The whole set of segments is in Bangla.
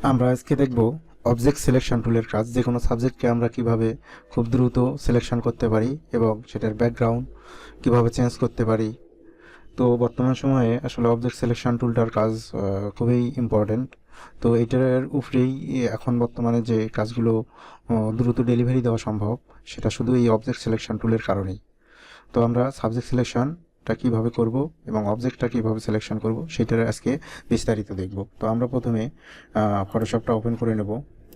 আমরা আজকে দেখব অবজেক্ট সিলেকশন টুলের কাজ। যে কোনো সাবজেক্টকে আমরা কিভাবে খুব দ্রুত সিলেকশন করতে পারি এবং সেটার ব্যাকগ্রাউন্ড কিভাবে চেঞ্জ করতে পারি। তো বর্তমান সময়ে আসলে অবজেক্ট সিলেকশন টুলটার কাজ খুবই ইম্পর্টেন্ট। তো এটার উপরেই এখন বর্তমানে যে কাজগুলো দ্রুত ডেলিভারি দেওয়া সম্ভব, সেটা শুধু এই অবজেক্ট সিলেকশন টুলের কারণেই। তো আমরা সাবজেক্ট সিলেকশনটা কিভাবে করব এবং অবজেক্টটা কিভাবে সিলেকশন করব সেটার আজকে বিস্তারিত দেখব। তো আমরা প্রথমে ফটোশপটা ওপেন করে নেব।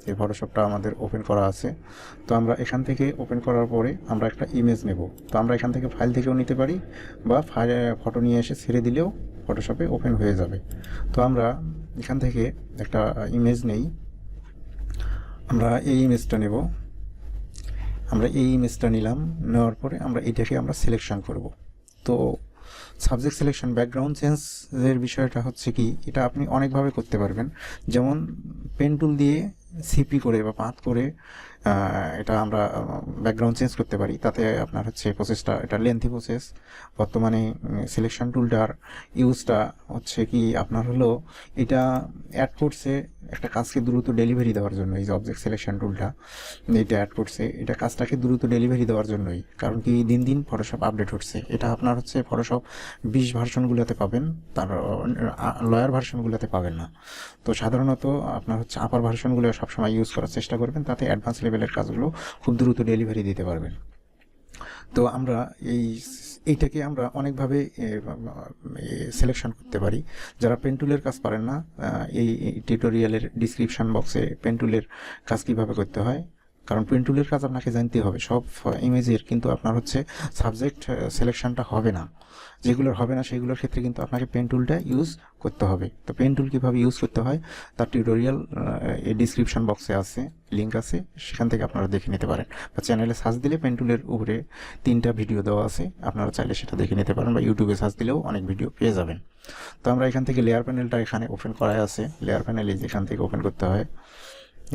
এই ফটোশপটা আমাদের ওপেন করা আছে। তো আমরা এখান থেকে ওপেন করার পরে আমরা একটা ইমেজ নেব। তো আমরা এখান থেকে ফাইল থেকেও নিতে পারি বা ফটো নিয়ে এসে ছেড়ে দিলেও ফটোশপে ওপেন হয়ে যাবে। তো আমরা এখান থেকে একটা ইমেজ নেই। আমরা এই ইমেজটা নেব। আমরা এই ইমেজটা নিলাম, নেওয়ার পরে আমরা এটাকে আমরা সিলেকশন করব। তো সাবজেক্ট সিলেকশন ব্যাকগ্রাউন্ড চেঞ্জের বিষয়টা হচ্ছে কি, এটা আপনি অনেকভাবে করতে পারবেন। যেমন পেন টুল দিয়ে সিপি করে বা পাথ করে এটা আমরা ব্যাকগ্রাউন্ড চেঞ্জ করতে পারি। তাতে আপনার হচ্ছে প্রসেসটা, এটা লেন্থি প্রসেস। বর্তমানে সিলেকশন টুলটার ইউজটা হচ্ছে কি আপনার হলো, এটা অ্যাড করছে একটা কাজকে দ্রুত ডেলিভারি দেওয়ার জন্য। এই যে অবজেক্ট সিলেকশন টুলটা এটা অ্যাড করছে, এটা কাজটাকে দ্রুত ডেলিভারি দেওয়ার জন্যই। কারণ কি দিন দিন ফটোশপ আপডেট হচ্ছে। এটা আপনার হচ্ছে ফটোশপ 20 ভার্সনগুলোতে পাবেন, তার লয়ার ভার্সনগুলোতে পাবেন না। তো সাধারণত আপনার হচ্ছে আপার ভার্সনগুলো সবসময় ইউজ করার চেষ্টা করবেন, তাতে অ্যাডভান্স লেভেলের কাজগুলো খুব দ্রুত ডেলিভারি দিতে পারবেন। তো আমরা এইটাকে আমরা অনেকভাবে সিলেকশন করতে পারি। যারা পেন টুলের কাজ পারেন না, এই টিউটোরিয়ালের ডিসক্রিপশন বক্সে পেন টুলের কাজ কীভাবে করতে হয়, কারণ পেন টুলের কাজ আপনাকে জানতে হবে সব ইমেজের, কিন্তু আপনার হচ্ছে সাবজেক্ট সিলেকশনটা হবে না। যেগুলোর হবে না সেগুলোর ক্ষেত্রে কিন্তু আপনাকে পেন টুলটা ইউজ করতে হবে। তো পেন টুল কীভাবে ইউজ করতে হয় তার টিউটোরিয়াল এই ডিসক্রিপশন বক্সে আছে, লিঙ্ক আছে, সেখান থেকে আপনারা দেখে নিতে পারেন। বা চ্যানেলে সার্চ দিলে পেন টুলের উপরে 3টা ভিডিও দেওয়া আছে, আপনারা চাইলে সেটা দেখে নিতে পারেন, বা ইউটিউবে সার্চ দিলেও অনেক ভিডিও পেয়ে যাবেন। তো আমরা এখান থেকে লেয়ার প্যানেলটা এখানে ওপেন করাই আছে। লেয়ার প্যানেল এই যে এখান থেকে ওপেন করতে হয়,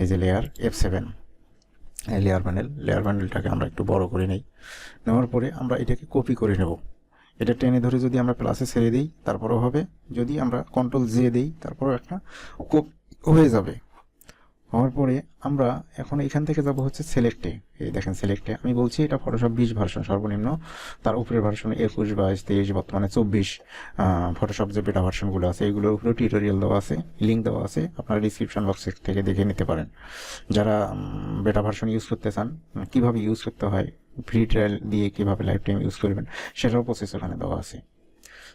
এই যে লেয়ার F7 লেয়ার প্যানেলটাকে আমরা একটু বড় করে নেই। নেওয়ার পরে আমরা এটাকে কপি করে নেব। এটা টেনে ধরে যদি আমরা প্লাসে ছেড়ে দিই তারপরেও হবে, যদি আমরা কন্ট্রোল জে দিই তারপরেও একটা কপি হয়ে যাবে। হওয়ার পরে আমরা এখন এখান থেকে যাব হচ্ছে সিলেক্টে। এই দেখেন সিলেক্টে আমি বলছি এটা ফটোশপ 20 ভার্সন সর্বনিম্ন, তার উপরের ভার্সন 21, 22, 23, বর্তমানে 24 ফটোশপ যে বেটা ভার্সনগুলো আছে এইগুলোর উপরেও টিউটোরিয়াল দেওয়া আছে, লিঙ্ক দেওয়া আছে, আপনারা ডিসক্রিপশন বক্স থেকে দেখে নিতে পারেন। যারা বেটা ভার্সন ইউজ করতে চান, কীভাবে ইউজ করতে হয়, ফ্রি ট্রায়াল দিয়ে কীভাবে লাইফ টাইম ইউজ করবেন সেটাও প্রসেস ওখানে দেওয়া আছে।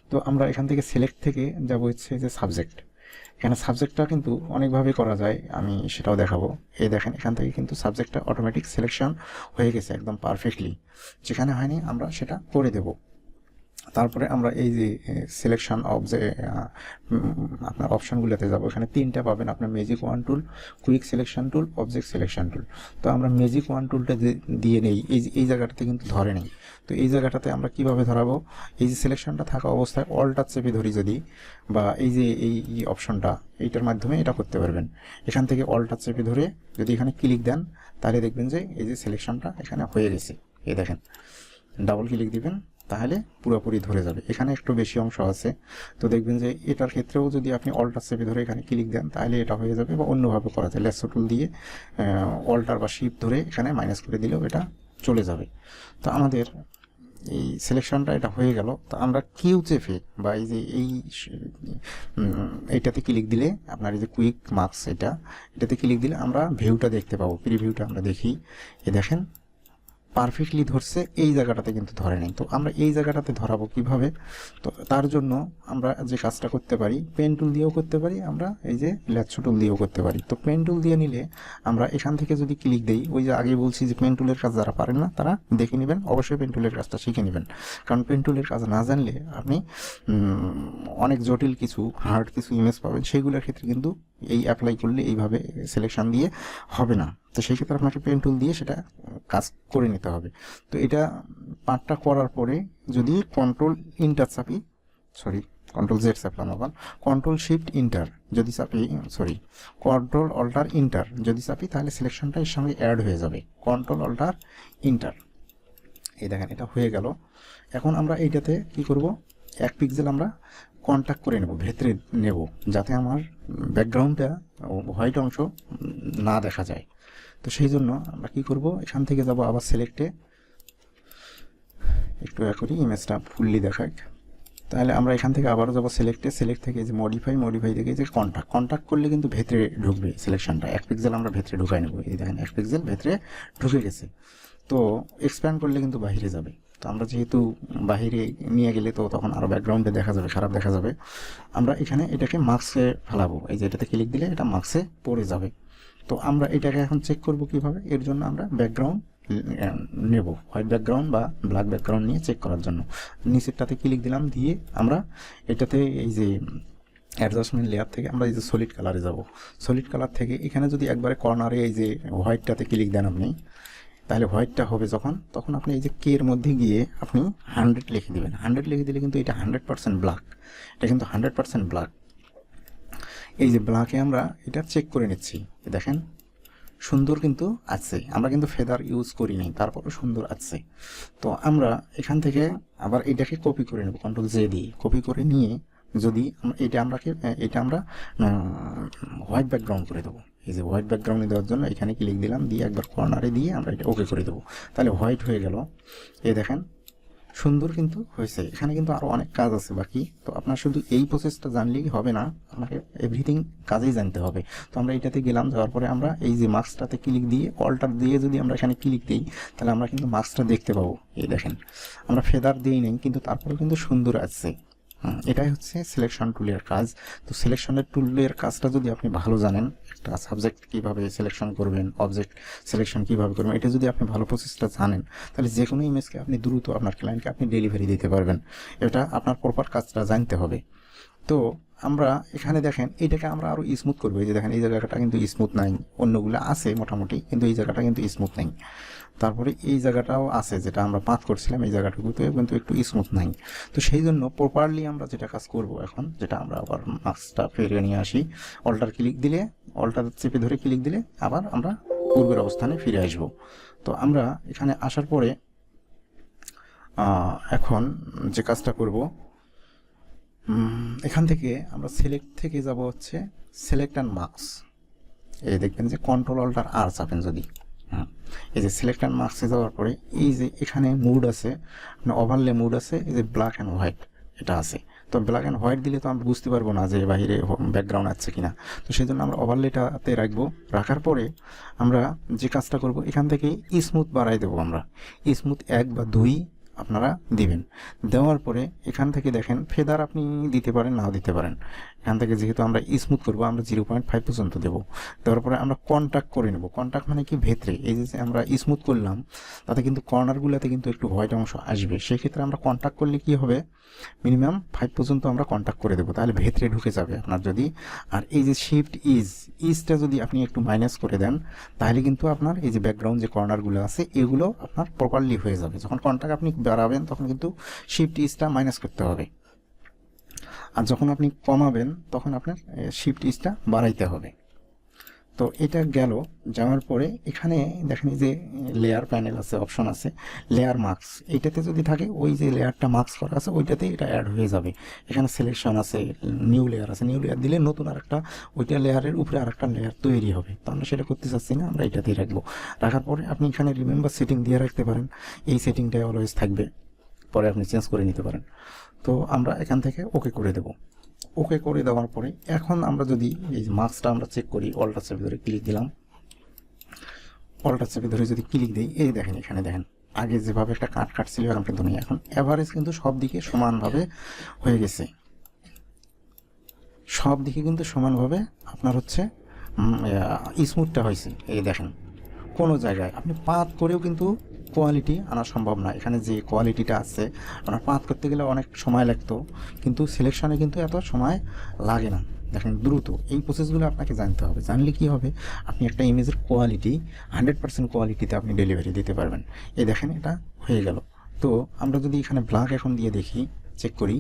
তো আমরা এখান থেকে সিলেক্ট থেকে যাব হচ্ছে যে সাবজেক্ট। এখানে সাবজেক্টটা কিন্তু অনেকভাবে করা যায়, আমি সেটাও দেখাবো। এই দেখেন এখান থেকে কিন্তু সাবজেক্টটা অটোমেটিক সিলেকশন হয়ে গেছে একদম পারফেক্টলি, যেখানে হয়নি আমরা সেটা করে দেব। তারপরে আমরা এই যে সিলেকশন অফ যে আপনার অপশানগুলোতে যাব, এখানে 3টা পাবেন আপনার, magic wand tool, quick selection tool, object selection tool. তো আমরা ম্যাজিক ওয়ান টুলটা দিয়ে নেই, এই জায়গাটাতে কিন্তু ধরে নেই। তো এই জায়গাটাতে আমরা কিভাবে ধরাবো, এই যে সিলেকশনটা থাকা অবস্থায় অলটা চেপে ধরি যদি, বা এই যে এই অপশনটা এইটার মাধ্যমে এটা করতে পারবেন। এখান থেকে অলটা চেপে ধরে যদি এখানে ক্লিক দেন তাহলে দেখবেন যে এই যে সিলেকশনটা এখানে হয়ে গেছে। এই দেখেন ডাবল ক্লিক দিবেন তাহলে পুরোপুরি ধরে যাবে। এখানে একটু বেশি অংশ আছে, তো দেখবেন যে এটার ক্ষেত্রেও যদি আপনি অলটা চেপে ধরে এখানে ক্লিক দেন তাহলে এটা হয়ে যাবে, বা অন্যভাবে করা যায় লেসো টুল দিয়ে অল্টার বা শিফট ধরে এখানে মাইনাস করে দিলেও এটা চলে যাবে। তো আমাদের এই সিলেকশনটা এটা হয়ে গেল। তো আমরা কিউ চেপে বা এই যে এইটাতে ক্লিক দিলে আপনার এই যে কুইক মার্কস এটাতে ক্লিক দিলে আমরা ভিউটা দেখতে পাবো, প্রিভিউটা আমরা দেখি। এ দেখেন পারফেক্টলি ধরছে, এই জায়গাটাতে কিন্তু ধরে নেই। তো আমরা এই জায়গাটাতে ধরাবো কিভাবে, তো তার জন্য আমরা যে কাজটা করতে পারি, পেন টুল দিয়েও করতে পারি, আমরা এই যে ল্যাথো টুল দিয়েও করতে পারি। তো পেন টুল দিয়ে নিলে আমরা এখান থেকে যদি ক্লিক দিই, ওই যে আগে বলছি যে পেন টুলের কাজ যারা পারেন না তারা দেখে নেবেন, অবশ্যই পেন টুলের কাজটা শিখে নেবেন। কারণ পেন টুলের কাজ না জানলে আপনি অনেক জটিল কিছু হার্ড কিছু ইমেজ পাবেন, সেইগুলোর ক্ষেত্রে কিন্তু এই অ্যাপ্লাই করলে এইভাবে সিলেকশন দিয়ে হবে না। তো সেই ক্ষেত্রে আপনাকে পেন টুল দিয়ে সেটা কাজ করে নিতে হবে। তো এটা পার্টটা করার পরে যদি কন্ট্রোল জেড চাপলাম, আবার কন্ট্রোল শিফট ইন্টার যদি চাপি, কন্ট্রোল অল্টার ইন্টার যদি চাপি তাহলে সিলেকশনটা এর সঙ্গে অ্যাড হয়ে যাবে। কন্ট্রোল অল্টার ইন্টার, এই দেখেন এটা হয়ে গেল। এখন আমরা এইটাতে কি করব, 1 পিক্সেল আমরা কন্ট্যাক্ট করে নেব, ভেতরে নেব, যাতে আমার ব্যাকগ্রাউন্ডটা হোয়াইট অংশ না দেখা যায়। তো সেই জন্য আমরা কী করব, এখান থেকে যাব আবার সিলেক্টে, একটু করি ইমেজটা ফুললি দেখাক। তাহলে আমরা এখান থেকে আবারও যাবো সিলেক্টে, সিলেক্ট থেকে যে মডিফাই থেকে যে কন্ট্যাক্ট করলে কিন্তু ভেতরে ঢুকবে সিলেকশনটা। 1 পিক্সেল আমরা ভেতরে ঢুকাই নেবো, এই দেখেন 1 পিক্সেল ভেতরে ঢুকে গেছে। তো এক্সপ্যান্ড করলে কিন্তু বাইরে যাবে। তো আমরা যেহেতু বাইরে নিয়ে গেলে তো তখন আরও ব্যাকগ্রাউন্ডে দেখা যাবে, খারাপ দেখা যাবে। আমরা এখানে এটাকে মার্কসে ফেলাবো, এই যে এটাতে ক্লিক দিলে এটা মার্কসে পড়ে যাবে। তো আমরা এটাকে এখন চেক করব কিভাবে, এর জন্য আমরা ব্যাকগ্রাউন্ড নেব, হোয়াইট ব্যাকগ্রাউন্ড বা ব্ল্যাক ব্যাকগ্রাউন্ড নিয়ে চেক করার জন্য নিচেরটাতে ক্লিক দিলাম, দিয়ে আমরা এটাতে এই যে অ্যাডজাস্টমেন্ট লেয়ার থেকে আমরা এই যে সলিড কালারে যাব। সলিড কালার থেকে এখানে যদি একবারে কর্নারে এই যে হোয়াইটটাতে ক্লিক দেন আপনি, তাহলে হোয়াইটটা হবে যখন, তখন আপনি এই যে কে এর মধ্যে গিয়ে আপনি 100 লিখে দেবেন। 100 লিখে দিলে কিন্তু এটা 100% ব্ল্যাক, এটা কিন্তু 100% ব্ল্যাক। এই যে ব্ল্যাকে আমরা এটা চেক করে নিচ্ছি, দেখেন সুন্দর কিন্তু আছে, আমরা কিন্তু ফেদার ইউজ করি নাই, তারপরও সুন্দর আছে। তো আমরা এখান থেকে আবার এটাকে কপি করে নেব, কন্ট্রোল জে দিয়ে কপি করে নিয়ে যদি এটা আমরা হোয়াইট ব্যাকগ্রাউন্ড করে দেবো। এই যে হোয়াইট ব্যাকগ্রাউন্ডে দেওয়ার জন্য এখানে ক্লিক দিলাম, দিয়ে একবার কর্নারে দিয়ে আমরা এটা ওকে করে দেবো। তাহলে হোয়াইট হয়ে গেল, এই দেখেন সুন্দর কিন্তু হয়েছে। এখানে কিন্তু আরও অনেক কাজ আছে বাকি। তো আপনার শুধু এই প্রসেসটা জানলেই হবে না, আপনাকে এভরিথিং কাজেই জানতে হবে। তো আমরা এটাতে গেলাম, যাওয়ার পরে আমরা এই যে মার্কসটাতে ক্লিক দিয়ে অল্টার দিয়ে যদি আমরা এখানে ক্লিক দিই, তাহলে আমরা কিন্তু মার্কসটা দেখতে পাবো। এই দেখেন আমরা ফেদার দিই নেই, কিন্তু তারপরেও কিন্তু সুন্দর আসছে। এটাই হচ্ছে সিলেকশন টুলের কাজ। তো সিলেকশনের টুলের কাজটা যদি আপনি ভালো জানেন, একটা সাবজেক্ট কীভাবে সিলেকশন করবেন, অবজেক্ট সিলেকশন কীভাবে করবেন, এটা যদি আপনি ভালো প্রসেসটা জানেন, তাহলে যে কোনো ইমেজকে আপনি দ্রুত আপনার ক্লায়েন্টকে আপনি ডেলিভারি দিতে পারবেন। এটা আপনার প্রপার কাজটা জানতে হবে। তো আমরা এখানে দেখেন এটাকে আমরা আরও স্মুথ করবো। এই যে দেখেন এই জায়গাটা কিন্তু স্মুথ নাই, অন্যগুলো আছে মোটামুটি, কিন্তু এই জায়গাটা কিন্তু স্মুথ নাই। তারপরে এই জায়গাটাও আছে, যেটা আমরা পাথ করছিলাম, এই জায়গাটুকুতে কিন্তু একটু স্মুথ নাই। তো সেই জন্য প্রপারলি আমরা যেটা কাজ করব এখন, যেটা আমরা আবার মার্কসটা ফিরিয়ে নিয়ে আসি, অল্টার ক্লিক দিলে, অল্টার চেপে ধরে ক্লিক দিলে আবার আমরা পূর্বের অবস্থানে ফিরে আসব। তো আমরা এখানে আসার পরে এখন যে কাজটা করব, এখান থেকে আমরা সিলেক্ট থেকে যাব হচ্ছে সিলেক্ট অ্যান্ড মার্কস। এই দেখবেন যে কন্ট্রোল অল্টার আর চাপেন যদি, এই যে সিলেক্ট অ্যান্ড মার্কসে যাওয়ার পরে এই যে এখানে মুড আছে, ওভারলে মুড আছে, এই যে ব্ল্যাক অ্যান্ড হোয়াইট এটা আছে। তো ব্ল্যাক অ্যান্ড হোয়াইট দিলে তো আমরা বুঝতে পারবো না যে বাইরে ব্যাকগ্রাউন্ড আছে কিনা। তো সেই জন্য আমরা ওভারলেটাতে রাখবো। রাখার পরে আমরা যে কাজটা করব, এখান থেকে স্মুথ বাড়াই দেবো আমরা, স্মুথ 1 বা 2 আপনারা দিবেন। দেওয়ার পরে এখান থেকে দেখেন ফেদার আপনি দিতে পারেন, নাও দিতে পারেন। এখান থেকে যেহেতু আমরা স্মুথ করবো, আমরা 0.5 পর্যন্ত দেবো। দেওয়ার পরে আমরা কন্ট্যাক্ট করে নেব। কন্ট্যাক্ট মানে কি, ভেতরে এই যে আমরা স্মুথ করলাম, তাতে কিন্তু কর্নারগুলোতে কিন্তু একটু হোয়াইট অংশ আসবে। সেক্ষেত্রে আমরা কন্ট্যাক্ট করলে কি হবে, মিনিমাম 5 পর্যন্ত আমরা কন্ট্যাক্ট করে দেবো, তাহলে ভেতরে ঢুকে যাবে আপনার যদি। আর এই যে শিফট ইজটা যদি আপনি একটু মাইনাস করে দেন, তাহলে কিন্তু আপনার এই যে ব্যাকগ্রাউন্ড যে কর্নারগুলো আছে এগুলো আপনার প্রপারলি হয়ে যাবে। যখন কন্ট্যাক্ট আপনি বাড়াবেন তখন কিন্তু শিফট ইজটা মাইনাস করতে হবে, আর যখন আপনি কমাবেন তখন আপনার শিফট ইজটা বাড়াইতে হবে। তো এটা গেল। যাওয়ার পরে এখানে দেখেন এই যে লেয়ার প্যানেল আছে, অপশন আছে লেয়ার মার্কস, এইটাতে যদি থাকে ওই যে লেয়ারটা মার্কস করা আছে ওইটাতে এটা অ্যাড হয়ে যাবে। এখানে সিলেকশন আছে, নিউ লেয়ার আছে, নিউ লেয়ার দিলে নতুন আরেকটা ওইটা লেয়ারের উপরে আরেকটা লেয়ার তৈরি হবে। তো আমরা সেটা করতে চাচ্ছি না, আমরা এটাতেই রাখবো। রাখার পরে আপনি এখানে রিমেম্বার সেটিং দিয়ে রাখতে পারেন, এই সেটিংটাই অলওয়েজ থাকবে, পরে আপনি চেঞ্জ করে নিতে পারেন। তো আমরা এখান থেকে ওকে করে দেব। ওকে করে দেওয়ার পরে এখন আমরা যদি এই যে মার্কসটা আমরা চেক করি, অল্টার চেপে ধরে ক্লিক দিলাম, অল্টার চেপে ধরে যদি ক্লিক দিই, এই দেখেন এখানে দেখেন আগে যেভাবে একটা কাট ছিল এখন কিন্তু নেই। এখন অ্যাভারেজ কিন্তু সব দিকে সমানভাবে হয়ে গেছে, সব দিকে কিন্তু সমানভাবে আপনার হচ্ছে স্মুথটা হয়েছে। এই দেখেন কোনো জায়গায় আপনি পাত করেও কিন্তু কোয়ালিটি আনা সম্ভব না। এখানে যে কোয়ালিটিটা আছে আপনার পাত করতে গেলে অনেক সময় লাগতো, কিন্তু সিলেকশনে কিন্তু এত সময় লাগে না। দেখেন দ্রুত, এই প্রসেসগুলো আপনাকে জানতে হবে। জানলে কি হবে, আপনি একটা ইমেজের কোয়ালিটি 100% কোয়ালিটিতে আপনি ডেলিভারি দিতে পারবেন। এই দেখেন এটা হয়ে গেল। তো আমরা যদি এখানে ব্ল্যাক এখন দিয়ে দেখি, চেক করি,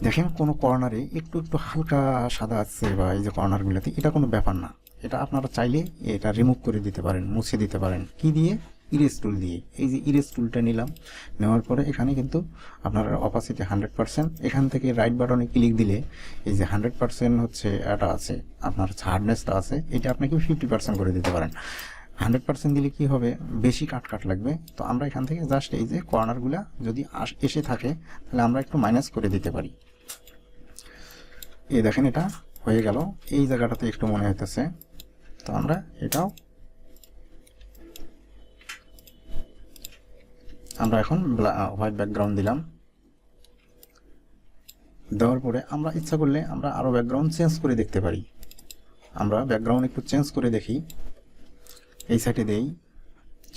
দেখেন কোনো কর্নারে একটু একটু হালকা সাদা আছে, বা এই যে কর্নারগুলোতে, এটা কোনো ব্যাপার না। এটা আপনারা চাইলে এটা রিমুভ করে দিতে পারেন, মুছে দিতে পারেন। কি দিয়ে, ইরেজ টুল দিয়ে। এই যে ইরেজ টুলটা নিলাম, নেওয়ার পরে এখানে কিন্তু আপনার অপাসিটি 100%, এখান থেকে রাইট বাটনে ক্লিক দিলে এই যে 100% হচ্ছে এটা আছে, আপনার হার্ডনেসটা আছে, এটা আপনাকে 50% করে দিতে পারেন। 100% দিলে কি হবে, বেশি কাট লাগবে। তো আমরা এখান থেকে জাস্ট এই যে কর্নারগুলা যদি এসে থাকে তাহলে আমরা একটু মাইনাস করে দিতে পারি। এই দেখেন এটা হয়ে গেল, এই জায়গাটাতে একটু মনে হইতেছে, তো আমরা এটাও আমরা এখন হোয়াইট ব্যাকগ্রাউন্ড দিলাম। দেওয়ার পরে আমরা ইচ্ছা করলে আমরা আরও ব্যাকগ্রাউন্ড চেঞ্জ করে দেখতে পারি। আমরা ব্যাকগ্রাউন্ড একটু চেঞ্জ করে দেখি, এই সাইডে দেই,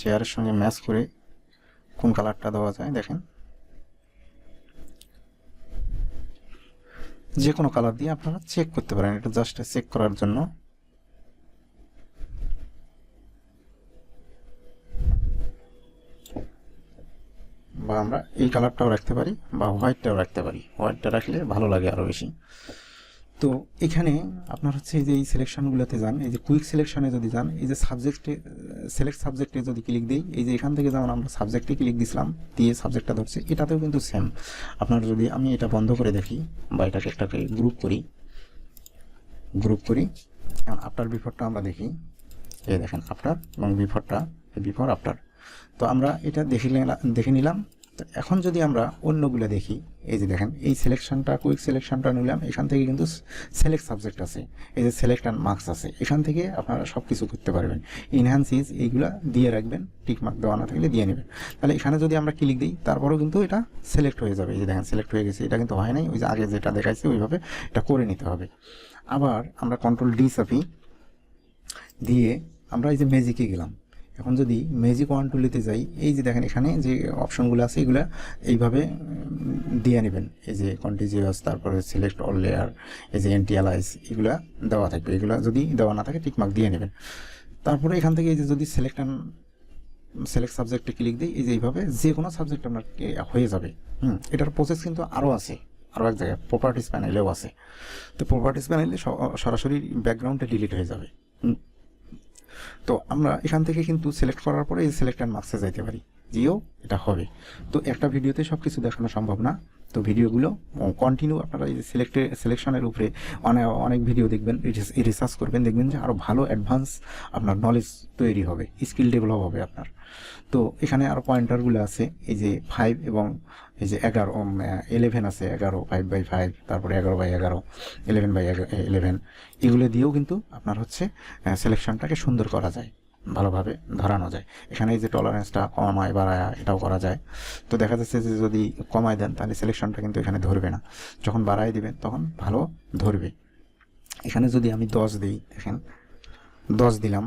চেয়ারের সঙ্গে ম্যাচ করে কোন কালারটা দেওয়া যায়। দেখেন যে কোনো কালার দিয়ে আপনারা চেক করতে পারেন, এটা জাস্ট চেক করার জন্য। বা আমরা এই কালারটাও রাখতে পারি বা হোয়াইটটাও রাখতে পারি, হোয়াইটটা রাখলে ভালো লাগে আরও বেশি। তো এখানে আপনার হচ্ছে এই যে এই সিলেকশনগুলোতে যান, এই যে কুইক সিলেকশনে যদি যান, এই যে সাবজেক্টে সিলেক্ট সাবজেক্টে যদি ক্লিক দিই, এই যে এখান থেকে যেমন আমরা সাবজেক্টে ক্লিক দিছিলাম, দিয়ে সাবজেক্টটা ধরছে, এটাতেও কিন্তু সেম। আপনার যদি আমি এটা বন্ধ করে দেখি বা এটাকে একটাকে গ্রুপ করি, এখন আফটার বিফোরটা আমরা দেখি, এই দেখেন আফটার এবং বিফোরটা, বিফোর আফটার। তো আমরা এটা দেখে নিলাম। তো এখন যদি আমরা অন্যগুলো দেখি, এই যে দেখেন এই সিলেকশনটা, কুইক সিলেকশনটা নিলাম, এখান থেকে কিন্তু সিলেক্ট সাবজেক্ট আছে, এই যে সিলেক্ট অ্যান্ড মার্কস আছে, এখান থেকে আপনারা সব কিছু করতে পারবেন। ইনহ্যান্সিস এইগুলা দিয়ে রাখবেন, টিক মার্ক দেওয়া না থাকলে দিয়ে নেবেন। তাহলে এখানে যদি আমরা ক্লিক দিই তারপরেও কিন্তু এটা সিলেক্ট হয়ে যাবে। এই যে দেখেন সিলেক্ট হয়ে গেছে, এটা কিন্তু হয় নাই, ওই যে আগে যেটা দেখাইছে ওইভাবে এটা করে নিতে হবে। আবার আমরা কন্ট্রোল ডি চাপি, দিয়ে আমরা এই যে ম্যাজিকে গেলাম। এখন যদি ম্যাজিক ওয়ান টুলিতে যাই, এই যে দেখেন এখানে যে অপশনগুলো আছে এগুলো এইভাবে দিয়ে নেবেন, এই যে কন্টিজিউয়াস, তারপরে সিলেক্ট অল লেয়ার, এই যে এন্টি অ্যালাইজ, এগুলো দেওয়া থাকবে। এগুলো যদি দেওয়া না থাকে টিকমার্ক দিয়ে নেবেন। তারপরে এখান থেকে এই যে যদি সিলেক্ট সাবজেক্টে ক্লিক দিই, এই যে এইভাবে যে কোনো সাবজেক্ট আপনার হয়ে যাবে। এটার প্রসেস কিন্তু আরও আছে, আরও এক জায়গায় প্রপার্টিস প্যানেলেও আছে। তো প্রপার্টিস প্যানেলে সরাসরি ব্যাকগ্রাউন্ডটা ডিলিট হয়ে যাবে। তো আমরা এখান থেকে কিন্তু সিলেক্ট করার পরে এই সিলেক্ট অ্যান্ড মার্কসে যাইতে পারি, যেও এটা হবে। তো একটা ভিডিওতে সব কিছু দেখানো সম্ভব না, তো ভিডিওগুলো কন্টিনিউ আপনারা এই যে সিলেকশনের উপরে অনেক ভিডিও দেখবেন, রিসার্চ করবেন, দেখবেন যে আরও ভালো অ্যাডভান্স আপনার নলেজ তৈরি হবে, স্কিল ডেভেলপ হবে আপনার। তো এখানে আরও পয়েন্টারগুলো আছে, এই যে 5 এবং এই যে 11 আছে, 11, 5/5, তারপরে 11/11, 11/11, এগুলো দিয়েও কিন্তু আপনার হচ্ছে সিলেকশনটাকে সুন্দর করা যায়, ভালোভাবে ধরানো যায়। এখানে এই যে টলারেন্সটা কমায় বাড়ায় এটাও করা যায়। তো দেখা যাচ্ছে যে যদি কমায় দেন তাহলে সিলেকশনটা কিন্তু এখানে ধরবে না, যখন বাড়ায় দিবেন তখন ভালো ধরবে। এখানে যদি আমি 10 দিই, দেখেন 10 দিলাম,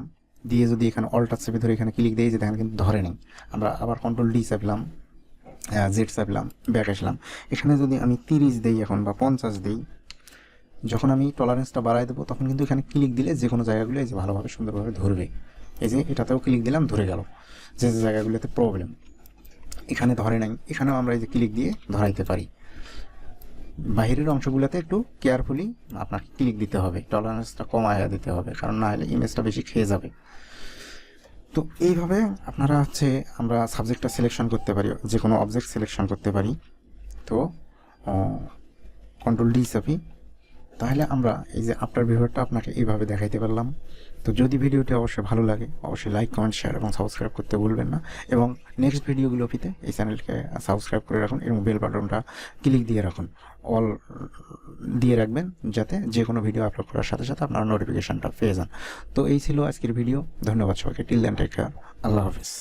দিয়ে যদি এখানে অল্টার চেপে ধরে এখানে ক্লিক দিই, যে দেখেন কিন্তু ধরে নেই। আমরা আবার কন্ট্রোল ডি চাপলাম, জেড চাপলাম, ব্যাক আসলাম, এখানে যদি আমি 30 দিই এখন বা 50 দিই, যখন আমি টলারেন্সটা বাড়াই দেবো তখন কিন্তু এখানে ক্লিক দিলে যে কোনো জায়গাগুলো এই যে ভালোভাবে সুন্দরভাবে ধরবে। এই যে এটাতেও ক্লিক দিলাম, ধরে গেল। যে যে জায়গাগুলোতে প্রবলেম এখানে ধরে নাই, এখানেও আমরা এই যে ক্লিক দিয়ে ধরাইতে পারি। বাহিরের অংশগুলোতে একটু কেয়ারফুলি আপনাকে ক্লিক দিতে হবে, টলারেন্সটা কমায়া দিতে হবে, কারণ না হলে ইমেজটা বেশি খেয়ে যাবে। তো এইভাবে আপনারা হচ্ছে আমরা সাবজেক্টটা সিলেকশন করতে পারি, যে কোনো অবজেক্ট সিলেকশন করতে পারি। তো কন্ট্রোল ডি চাপি, তাহলে আমরা এই যে আফটার ভিউয়ারটা আপনাকে এইভাবে দেখাইতে পারলাম। তো যদি ভিডিওটি অবশ্যই ভালো লাগে অবশ্যই লাইক, কমেন্ট, শেয়ার এবং সাবস্ক্রাইব করতে ভুলবেন না। এবং নেক্সট ভিডিওগুলো পেতে এই চ্যানেলকে সাবস্ক্রাইব করে রাখুন এবং বেল বাটনটা ক্লিক দিয়ে রাখুন, অল দিয়ে রাখবেন, যাতে যে কোনো ভিডিও আপলোড করার সাথে সাথে আপনারা নোটিফিকেশানটা পেয়ে যান। তো এই ছিল আজকের ভিডিও, ধন্যবাদ সবাইকে, টিল দেন টেক কেয়ার, আল্লাহ হাফিজ।